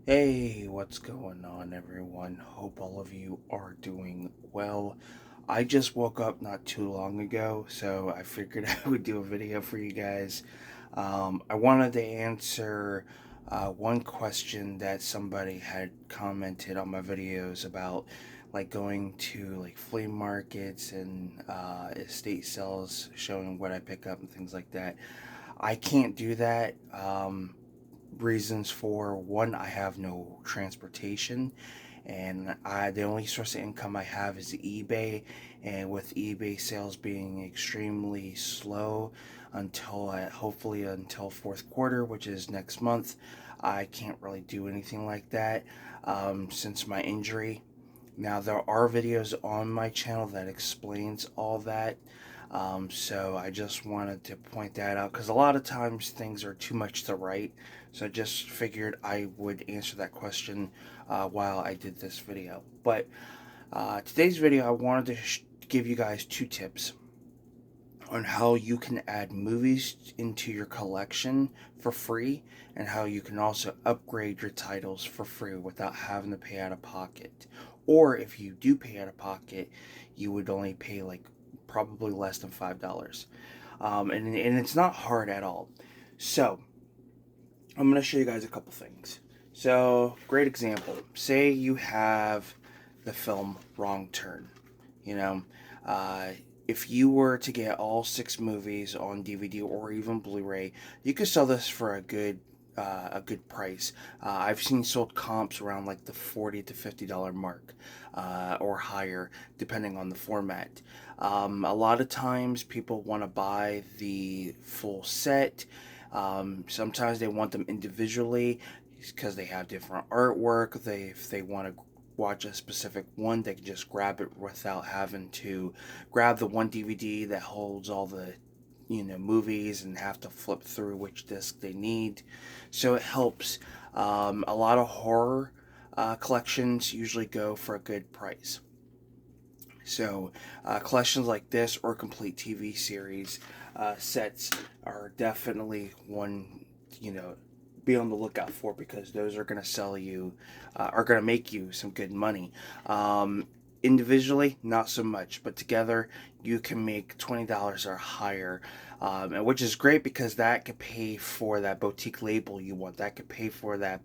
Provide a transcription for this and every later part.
Hey, what's going on, everyone? Hope all of you are doing well. I just woke up not too long ago, so I figured I would do a video for you guys. I wanted to answer one question that somebody had commented on my videos about, like going to like flea markets and estate sales, showing what I pick up and things like that. I can't do that. Reasons for one, I have no transportation, and the only source of income I have is eBay, and with eBay sales being extremely slow until hopefully until fourth quarter, which is next month, I can't really do anything like that since my injury. Now there are videos on my channel that explains all that. So I just wanted to point that out because a lot of times things are too much to write. So I just figured I would answer that question while I did this video. But today's video, I wanted to give you guys two tips on how you can add movies into your collection for free and how you can also upgrade your titles for free without having to pay out of pocket. Or if you do pay out of pocket, you would only pay like probably less than $5. And it's not hard at all. So I'm going to show you guys a couple things. So, great example. Say you have the film Wrong Turn. You know, uh, if you were to get all six movies on DVD or even Blu-ray, you could sell this for a good price. I've seen sold comps around like the $40 to $50 mark, or higher, depending on the format. A lot of times, people want to buy the full set. Sometimes they want them individually because they have different artwork. If they want to watch a specific one, they can just grab it without having to grab the one DVD that holds all the movies and have to flip through which disc they need. So it helps. A lot of horror collections usually go for a good price. So, collections like this or complete TV series sets are definitely one, you know, be on the lookout for because those are going to sell you, are going to make you some good money. Individually, not so much, but together you can make $20 or higher, which is great because that could pay for that boutique label you want. That could pay for that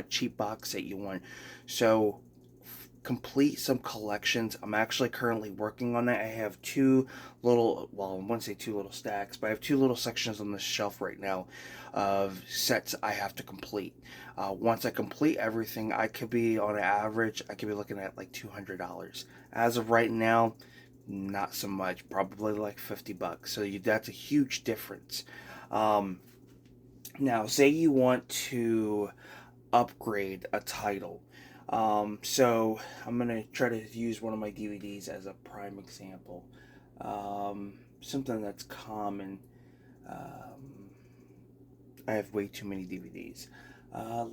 cheap box that you want. So complete some collections. I'm actually currently working on that. I have two little, well, I wouldn't say two little stacks, but I have two little sections on the shelf right now of sets I have to complete. Once I complete everything, I could be on an average, I could be looking at like $200. As of right now, not so much, probably like $50. So that's a huge difference. Um, Now, say you want to upgrade a title. So I'm gonna try to use one of my DVDs as a prime example. Something that's common. Um, I have way too many DVDs.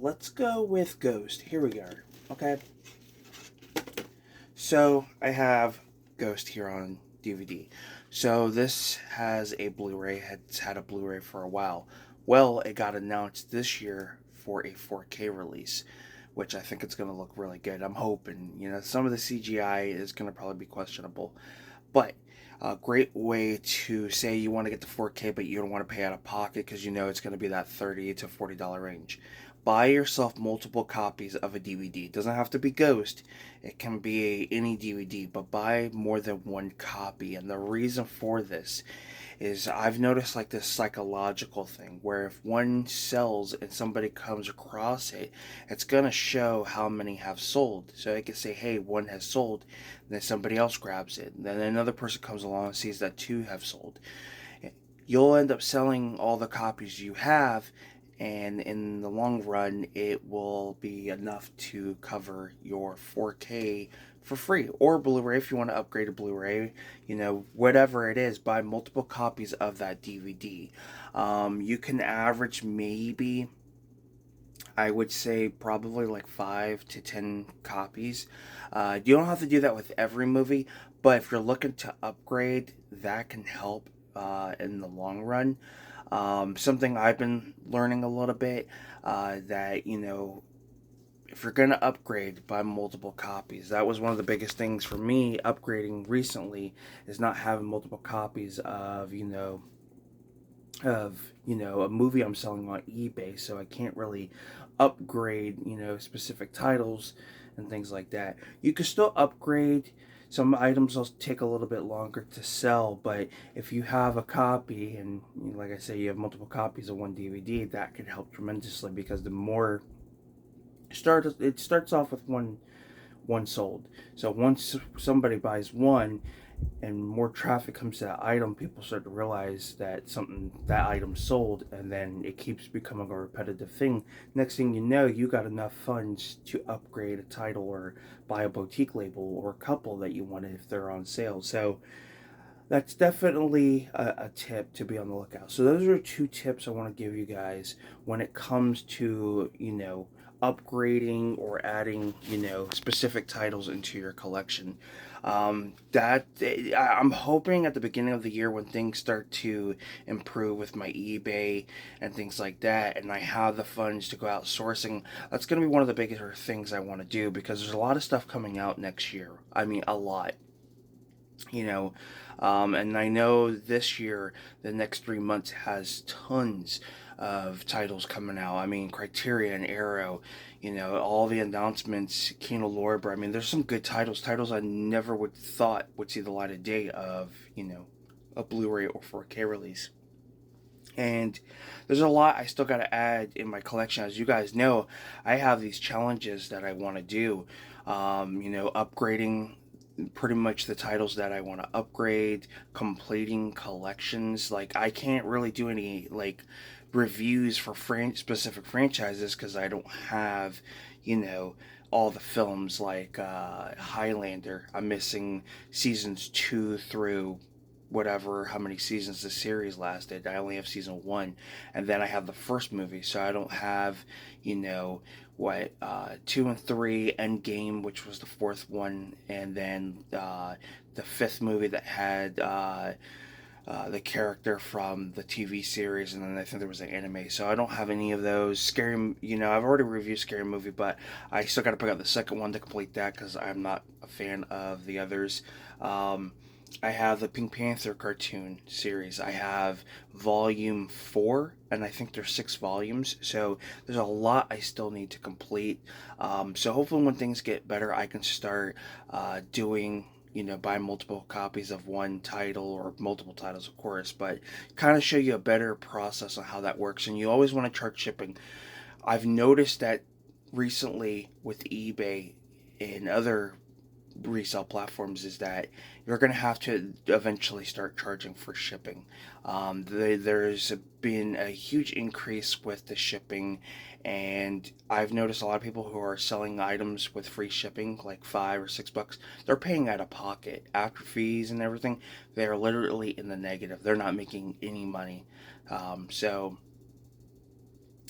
Let's go with Ghost. Here we go. Okay. So I have Ghost here on DVD. So this has a Blu-ray. It's had a Blu-ray for a while. Well, it got announced this year for a 4K release, which I think it's going to look really good. I'm hoping. Some of the CGI is going to probably be questionable, but a great way to say you want to get the 4K, but you don't want to pay out of pocket because it's going to be that $30 to $40 range. Buy yourself multiple copies of a DVD. It doesn't have to be Ghost. It can be any DVD, but buy more than one copy. And the reason for this is I've noticed like this psychological thing where if one sells and somebody comes across it, it's gonna show how many have sold. So it can say, hey, one has sold, and then somebody else grabs it. And then another person comes along and sees that two have sold. You'll end up selling all the copies you have, and in the long run, it will be enough to cover your 4K for free, or Blu-ray if you want to upgrade a Blu-ray. Whatever it is, buy multiple copies of that DVD. You can average maybe, I would say, probably like 5 to 10 copies. You don't have to do that with every movie, but if you're looking to upgrade, that can help in the long run. Something I've been learning a little bit, that if you're going to upgrade, buy multiple copies. That was one of the biggest things for me upgrading recently, is not having multiple copies of, a movie I'm selling on eBay, so I can't really upgrade, specific titles and things like that. You can still upgrade. Some items will take a little bit longer to sell, but if you have a copy, and like I say, you have multiple copies of one DVD, that could help tremendously, because the more it starts off with one sold. So once somebody buys one and more traffic comes to that item, people start to realize that that item sold, and then it keeps becoming a repetitive thing. Next thing you know, you got enough funds to upgrade a title or buy a boutique label or a couple that you wanted if they're on sale. So that's definitely a tip to be on the lookout. So those are 2 tips I want to give you guys when it comes to, upgrading or adding, specific titles into your collection. I'm hoping at the beginning of the year, when things start to improve with my eBay and things like that, and I have the funds to go out sourcing, that's going to be one of the bigger things I want to do, because there's a lot of stuff coming out next year. I mean, a lot. you know and I know this year, the next 3 months has tons of titles coming out. I mean, Criterion, Arrow, all the announcements, Kino Lorber. I mean, there's some good titles I never would thought would see the light of day of, a Blu-ray or 4K release. And there's a lot I still got to add in my collection. As you guys know, I have these challenges that I want to do. Upgrading pretty much the titles that I want to upgrade, completing collections. Like, I can't really do any like reviews for specific franchises, because I don't have, you know, all the films. Like Highlander, I'm missing seasons 2 through whatever, how many seasons the series lasted. I only have season 1, and then I have the first movie, so I don't have, you know what 2 and 3, Endgame, which was the fourth one, and then the fifth movie that had the character from the TV series, and then I think there was an anime. So I don't have any of those. Scary, I've already reviewed Scary Movie, but I still got to pick up the second one to complete that, because I'm not a fan of the others. I have the Pink Panther cartoon series. I have volume 4, and I think there's 6 volumes. So there's a lot I still need to complete. So hopefully, when things get better, I can start doing, buy multiple copies of one title, or multiple titles, of course, but kind of show you a better process on how that works. And you always want to chart shipping. I've noticed that recently with eBay and other resale platforms, is that you're going to have to eventually start charging for shipping. There's been a huge increase with the shipping, and I've noticed a lot of people who are selling items with free shipping, like $5 or $6, they're paying out of pocket after fees and everything. They're literally in the negative. They're not making any money. So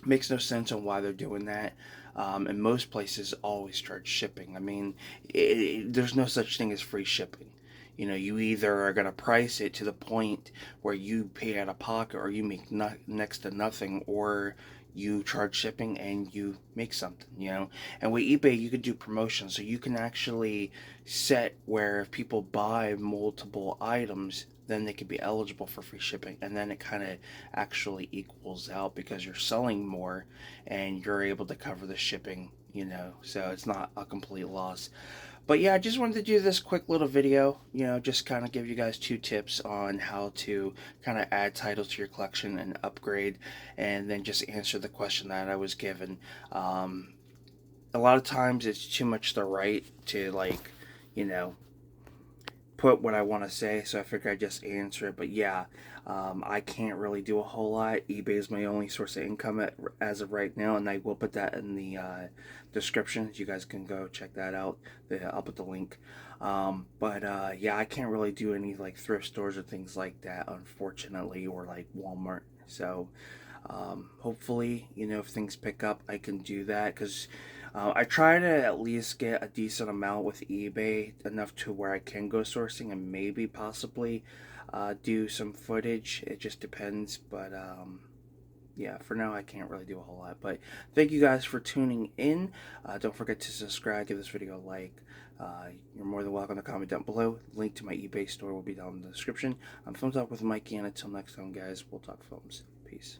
makes no sense on why they're doing that. And most places always charge shipping. I mean, there's no such thing as free shipping. You either are going to price it to the point where you pay out of pocket, or you make next to nothing, or you charge shipping and you make something. And with eBay, you could do promotions, so you can actually set where if people buy multiple items, then they could be eligible for free shipping, and then it kind of actually equals out, because you're selling more and you're able to cover the shipping, so it's not a complete loss. But yeah, I just wanted to do this quick little video, just kind of give you guys 2 tips on how to kind of add titles to your collection and upgrade, and then just answer the question that I was given. A lot of times it's too much the right to, like, you know, put what I want to say, so I figured I'd just answer it. But yeah, I can't really do a whole lot. eBay is my only source of income as of right now, and I will put that in the description. You guys can go check that out. I'll put the link. But yeah, I can't really do any like thrift stores or things like that, unfortunately, or like Walmart. So hopefully, if things pick up, I can do that, because I try to at least get a decent amount with eBay, enough to where I can go sourcing and maybe possibly do some footage. It just depends, but yeah, for now I can't really do a whole lot. But thank you guys for tuning in. Don't forget to subscribe, give this video a like. You're more than welcome to comment down below. Link to my eBay store will be down in the description. I'm Film Talk with Mikey, and until next time, guys, we'll talk films. Peace.